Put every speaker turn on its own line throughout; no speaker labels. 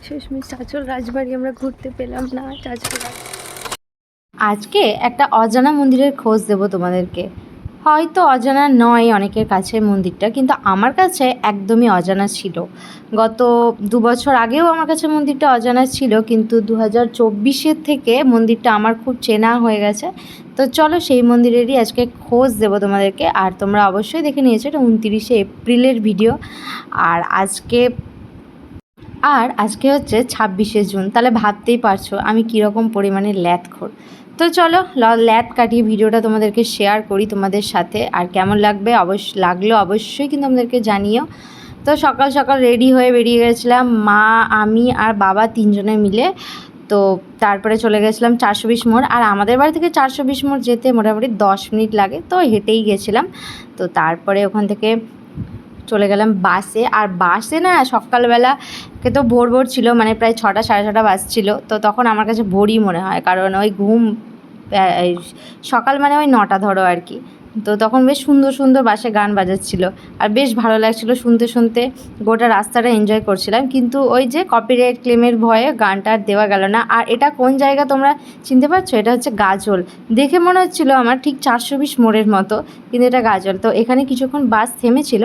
শেষমেশ চাঁচল রাজবাড়ি আমরা ঘুরতে পেলাম না।
আজকে একটা অজানা মন্দিরের খোঁজ দেব তোমাদেরকে। হয়তো অজানা নয় অনেকের কাছে মন্দিরটা, কিন্তু আমার কাছে একদমই অজানা ছিল। গত 2 বছর আগেও আমার কাছে মন্দিরটা অজানা ছিল, কিন্তু 2024-এর থেকে মন্দিরটা আমার খুব চেনা হয়ে গেছে। তো চলো সেই মন্দিরেরই আজকে খোঁজ দেব তোমাদেরকে। আর তোমরা অবশ্যই দেখে নিয়েছো, এটা 29শে এপ্রিলের ভিডিও। আর আজকে হচ্ছে 26শে জুন। তাহলে ভাবতেই পারছো আমি কীরকম পরিমাণে ল্যাদখোর। তো চলো ল্যাদ কাটিয়ে ভিডিওটা তোমাদেরকে শেয়ার করি তোমাদের সাথে। আর কেমন লাগলো অবশ্যই কিন্তু আমাদেরকে জানিও। তো সকাল সকাল রেডি হয়ে বেরিয়ে গেছিলাম মা, আমি আর বাবা 3জনে মিলে। তো তারপরে চলে গেছিলাম 420 মোড়। আর আমাদের বাড়ি থেকে 420 মোড় যেতে মোটামুটি 10 মিনিট লাগে, তো হেঁটেই গেছিলাম। তো তারপরে ওখান থেকে চলে গেলাম বাসে। আর বাসে না সকালবেলা তো ভোর ভোর ছিল, মানে প্রায় 6টা সাড়ে 6টা বাজছিল। তো তখন আমার কাছে ভোরই মনে হয়, কারণ ওই ঘুম সকাল মানে ওই 9টা ধরো আর কি। তো তখন বেশ সুন্দর সুন্দর বাসে গান বাজাচ্ছিল আর বেশ ভালো লাগছিলো শুনতে শুনতে। গোটা রাস্তাটা এনজয় করছিলাম, কিন্তু ওই যে কপিরাইট ক্লেমের ভয়ে গানটা আর দেওয়া গেল না। আর এটা কোন জায়গা তোমরা চিনতে পারছো? এটা হচ্ছে গাজল। দেখে মনে হচ্ছিলো আমার ঠিক 420 মোড়ের মতো, কিন্তু এটা গাজল। তো এখানে কিছুক্ষণ বাস থেমেছিল।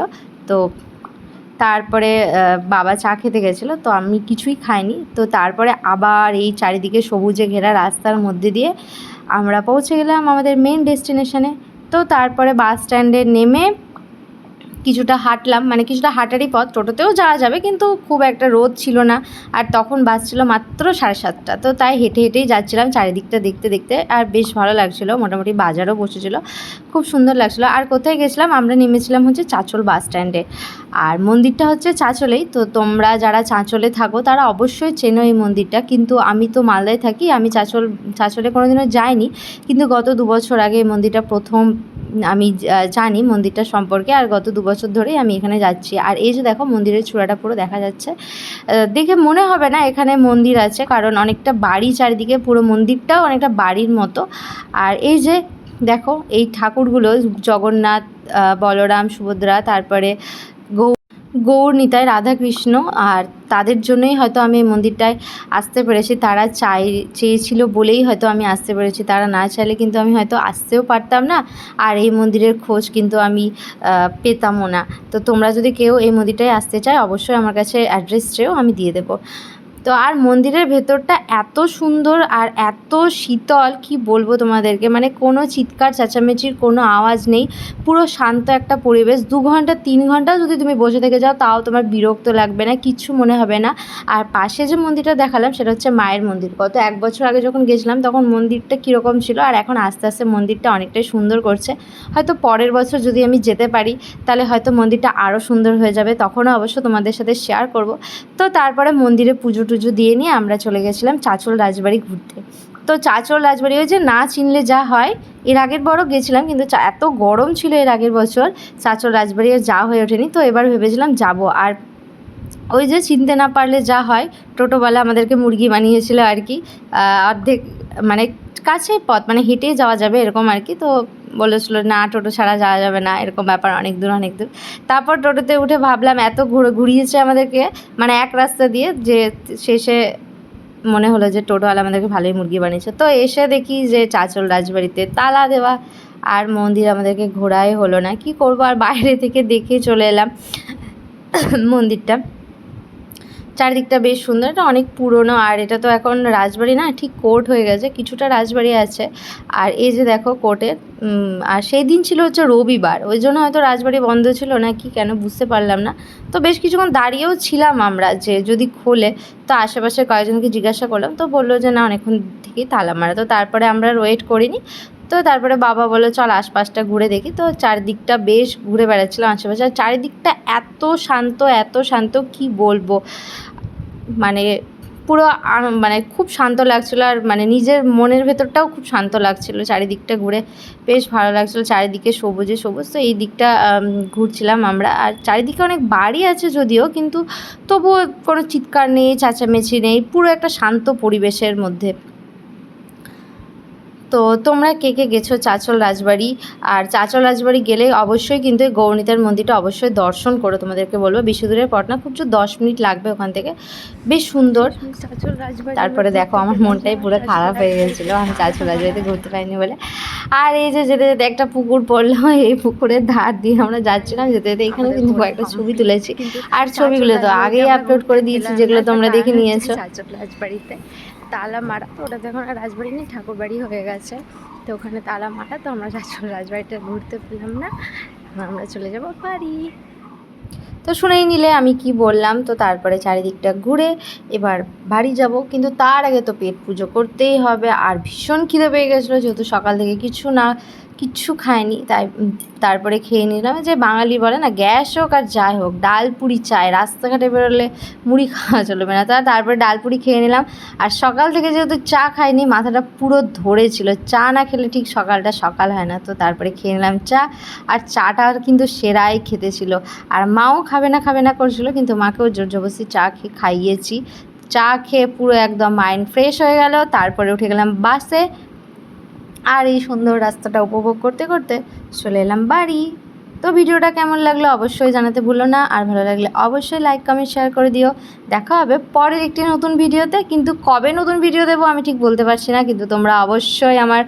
তো তারপরে বাবা চা খেতে গেছিলো, তো আমি কিছুই খাইনি। তো তারপরে আবার এই চারিদিকে সবুজে ঘেরা রাস্তার মধ্যে দিয়ে আমরা পৌঁছে গেলাম আমাদের মেন ডেস্টিনেশনে। তো তারপরে বাস স্ট্যান্ডে নেমে কিছুটা হাঁটলাম, মানে কিছুটা হাঁটারই পথ, টোটোতেও যাওয়া যাবে, কিন্তু খুব একটা রোদ ছিল না। আর তখন বাস ছিল মাত্র 7:30। তো তাই হেঁটে হেঁটেই যাচ্ছিলাম চারিদিকটা দেখতে দেখতে। আর বেশ ভালো লাগছিলো, মোটামুটি বাজারও বসেছিলো, খুব সুন্দর লাগছিলো। আর কোথায় গেছিলাম? আমরা নেমেছিলাম হচ্ছে চাঁচল বাস স্ট্যান্ডে। আর মন্দিরটা হচ্ছে চাঁচলেই। তো তোমরা যারা চাঁচলে থাকো তারা অবশ্যই চেনো এই মন্দিরটা, কিন্তু আমি তো মালদায় থাকি, আমি চাঁচলে কোনোদিনও যাইনি। কিন্তু গত 2 বছর আগে এই মন্দিরটা প্রথম আমি জানি মন্দিরটা সম্পর্কে। আর গত 2 বছর ধরেই আমি এখানে যাচ্ছি। আর এই যে দেখো মন্দিরের চূড়াটা পুরো দেখা যাচ্ছে। দেখে মনে হবে না এখানে মন্দির আছে, কারণ অনেকটা বাড়ি চারিদিকে, পুরো মন্দিরটাও অনেকটা বাড়ির মতো। আর এই যে দেখো এই ঠাকুরগুলো জগন্নাথ, বলরাম, সুভদ্রা, তারপরে গৌর নিতাই, রাধাকৃষ্ণ। আর তাদের জন্যই হয়তো আমি এই মন্দিরটায় আসতে পেরেছি। তারা চেয়েছিল বলেই হয়তো আমি আসতে পেরেছি, তারা না চাইলে কিন্তু আমি হয়তো আসতেও পারতাম না। আর এই মন্দিরের খোঁজ কিন্তু আমি পেতামও না। তো তোমরা যদি কেউ এই মন্দিরটায় আসতে চায় অবশ্যই আমার কাছে অ্যাড্রেস চেয়েও আমি দিয়ে দেবো। তো আর মন্দিরের ভেতরটা এত সুন্দর আর এত শীতল, কি বলবো তোমাদেরকে, মানে কোনো চিৎকার চেঁচামেচির কোনো আওয়াজ নেই, পুরো শান্ত একটা পরিবেশ। 2 ঘন্টা 3 ঘন্টা যদি তুমি বসে থেকে যাও তাও তোমার বিরক্ত লাগবে না, কিচ্ছু মনে হবে না। আর পাশে যে মন্দিরটা দেখালাম সেটা হচ্ছে মায়ের মন্দির। গত 1 বছর আগে যখন গেছিলাম তখন মন্দিরটা কীরকম ছিল, আর এখন আস্তে আস্তে মন্দিরটা অনেকটাই সুন্দর করছে। হয়তো পরের বছর যদি আমি যেতে পারি তাহলে হয়তো মন্দিরটা আরও সুন্দর হয়ে যাবে, তখনও অবশ্য তোমাদের সাথে শেয়ার করব। তো তারপরে মন্দিরে পুজো টুজো দিয়ে নিয়ে আমরা চলে গেছিলাম চাঁচল রাজবাড়ি ঘুরতে। তো চাঁচল রাজবাড়ি ওই যে না চিনলে যা হয়, এর আগের বড়ও গেছিলাম, কিন্তু এত গরম ছিল এর আগের বছর, চাঁচল রাজবাড়ি আর যাওয়া হয়ে ওঠেনি। তো এবার ভেবেছিলাম যাব। আর ওই যে চিনতে না পারলে যা হয়, টোটোওয়ালা আমাদেরকে মুরগি বানিয়েছিল আর কি। অর্ধেক মানে কাছেই পথ, মানে হেঁটেই যাওয়া যাবে এরকম আর কি। তো বলেছিল না টোটো ছাড়া যাওয়া যাবে না, এরকম ব্যাপার, অনেক দূর অনেক দূর। তারপর টোটোতে উঠে ভাবলাম এত ঘুরিয়েছে আমাদেরকে, মানে এক রাস্তা দিয়ে, যে শেষে মনে হলো যে টোটোওয়ালা আমাদেরকে ভালোই মুরগি বানিয়েছে। তো এসে দেখি যে চাঁচল রাজবাড়িতে তালা দেওয়া, আর মন্দির আমাদেরকে ঘোরাই হলো না। কি করব, আর বাইরে থেকে দেখে চলে এলাম মন্দিরটা। চারিদিকটা বেশ সুন্দর, এটা অনেক পুরনো। আর এটা তো এখন রাজবাড়ি না, ঠিক কোর্ট হয়ে গেছে, কিছুটা রাজবাড়ি আছে। আর এই যে দেখো কোর্টের, আর সেই দিন ছিল হচ্ছে রবিবার, ওই জন্য হয়তো রাজবাড়ি বন্ধ ছিল না কি কেন বুঝতে পারলাম না। তো বেশ কিছুক্ষণ দাঁড়িয়েও ছিলাম আমরা যে যদি খোলে। তো আশেপাশে কয়েকজনকে জিজ্ঞাসা করলাম, তো বললো যে না অনেকক্ষণ থেকেই তালা মারা। তো তারপরে আমরা ওয়েট করিনি। তো তারপরে বাবা বললো চল আশপাশটা ঘুরে দেখি। তো চারিদিকটা বেশ ঘুরে বেড়াচ্ছিলাম আশেপাশে। আর চারিদিকটা এত শান্ত এত শান্ত, কি বলবো, মানে পুরো মানে খুব শান্ত লাগছিলো। আর মানে নিজের মনের ভেতরটাও খুব শান্ত লাগছিলো, চারিদিকটা ঘুরে বেশ ভালো লাগছিলো। চারিদিকে সবুজে সবুজ। তো এই দিকটা ঘুরছিলাম আমরা। আর চারিদিকে অনেক বাড়ি আছে যদিও, কিন্তু তবুও কোনো চিৎকার নেই, চেঁচামেচি নেই, পুরো একটা শান্ত পরিবেশের মধ্যে। তো তোমরা কে কে গেছো চাঁচল রাজবাড়ি? আর চাঁচল রাজবাড়ি গেলে অবশ্যই কিন্তু এই গৌরনীতার মন্দিরটা অবশ্যই দর্শন করো, তোমাদেরকে বলবো। বেশি দূরের পথ না, খুব 10 মিনিট লাগবে ওখান থেকে, বেশ সুন্দর।
চাঁচল রাজবাড়ি
তারপরে দেখো আমার মনটাই পুরো খারাপ হয়ে গেছিলো আমি চাঁচল রাজবাড়িতে ঘুরতে পারিনি বলে। আর এই যে যেতে যেতে একটা পুকুর পড়লো, এই পুকুরের ধার দিয়ে আমরা যাচ্ছিলাম, যেতে যেতে এখানে কিন্তু কয়েকটা ছবি তুলেছি। আর ছবিগুলো তো আগেই আপলোড করে দিয়েছি, যেগুলো তোমরা দেখে নিয়েছো।
চাঁচল রাজবাড়িতে তালা মারা, তো ওটা তো এখন আর রাজবাড়ি নেই, ঠাকুর বাড়ি হয়ে গেছে। তো ওখানে তালা মারা, তো আমরা চাঁচল রাজবাড়িটা ঘুরতে পেলাম না, আমরা চলে যাবো বাড়ি।
তো শুনেই নিলে আমি কি বললাম। তো তারপরে চারিদিকটা ঘুরে এবার বাড়ি যাব, কিন্তু তার আগে তো পেট পুজো করতেই হবে। আর ভীষণ খিদে পেয়ে গেছিলো, যেহেতু সকাল থেকে কিচ্ছু খায়নি, তাই তারপরে খেয়ে নিলাম। যে বাঙালি বলে না, গ্যাস হোক আর যাই হোক, ডাল পুরি চাই, রাস্তাঘাটে বেরোলে মুড়ি খাওয়া চলবে না। তারপরে ডাল পুরি খেয়ে নিলাম। আর সকাল থেকে যেহেতু চা খাইনি, মাথাটা পুরো ধরেছিল, চা না খেলে ঠিক সকালটা সকাল হয় না। তো তারপরে খেয়ে নিলাম চা, আর চাটা কিন্তু সেরাই খেতে ছিল। আর মাও খাবে না করছিল, কিন্তু মাকেও জোর জবরদস্তি চা খাইয়েছি। চা খেয়ে পুরো একদম মাইন্ড ফ্রেশ হয়ে গেল। তারপরে উঠে গেলাম বাসে, আর এই সুন্দর রাস্তাটা উপভোগ করতে করতে চলে এলাম বাড়ি। তো ভিডিওটা কেমন লাগলো অবশ্যই জানাতে ভুলো না, আর ভালো লাগলে অবশ্যই লাইক কমেন্ট শেয়ার করে দিও। দেখা হবে পরের একটি নতুন ভিডিওতে, কিন্তু কবে নতুন ভিডিও দেবো আমি ঠিক বলতে পারছি না। কিন্তু তোমরা অবশ্যই আমার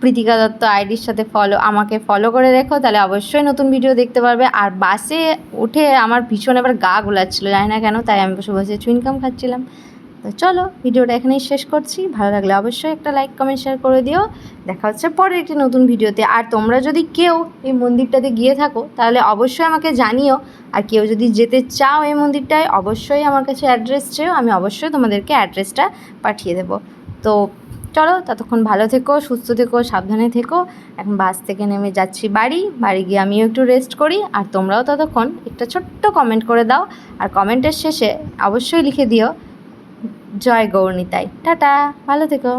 প্রীতিকা দত্ত আইডির সাথে আমাকে ফলো করে রেখো, তাহলে অবশ্যই নতুন ভিডিও দেখতে পারবে। আর বাসে উঠে আমার ভীষণ এবার গা গোলাচ্ছিলো, জানি না কেন, তাই আমি বসে বসে চুইনকাম খাচ্ছিলাম। তো চলো ভিডিওটা এখানেই শেষ করছি, ভালো লাগলে অবশ্যই একটা লাইক কমেন্ট শেয়ার করে দিও। দেখা হচ্ছে পরের একটি নতুন ভিডিওতে। আর তোমরা যদি কেউ এই মন্দিরটাতে গিয়ে থাকো তাহলে অবশ্যই আমাকে জানিও। আর কেউ যদি যেতে চাও এই মন্দিরটায়, অবশ্যই আমার কাছে অ্যাড্রেস চেয়েও, আমি অবশ্যই তোমাদেরকে অ্যাড্রেসটা পাঠিয়ে দেবো। তো চলো, ততক্ষণ ভালো থেকো, সুস্থ থেকো, সাবধানে থেকো। এখন বাস থেকে নেমে যাচ্ছি বাড়ি গিয়ে আমিও একটু রেস্ট করি। আর তোমরাও ততক্ষণ একটা ছোট্ট কমেন্ট করে দাও, আর কমেন্টের শেষে অবশ্যই লিখে দিও জয় গৌরনীতাই। টাটা, ভালো থেকো।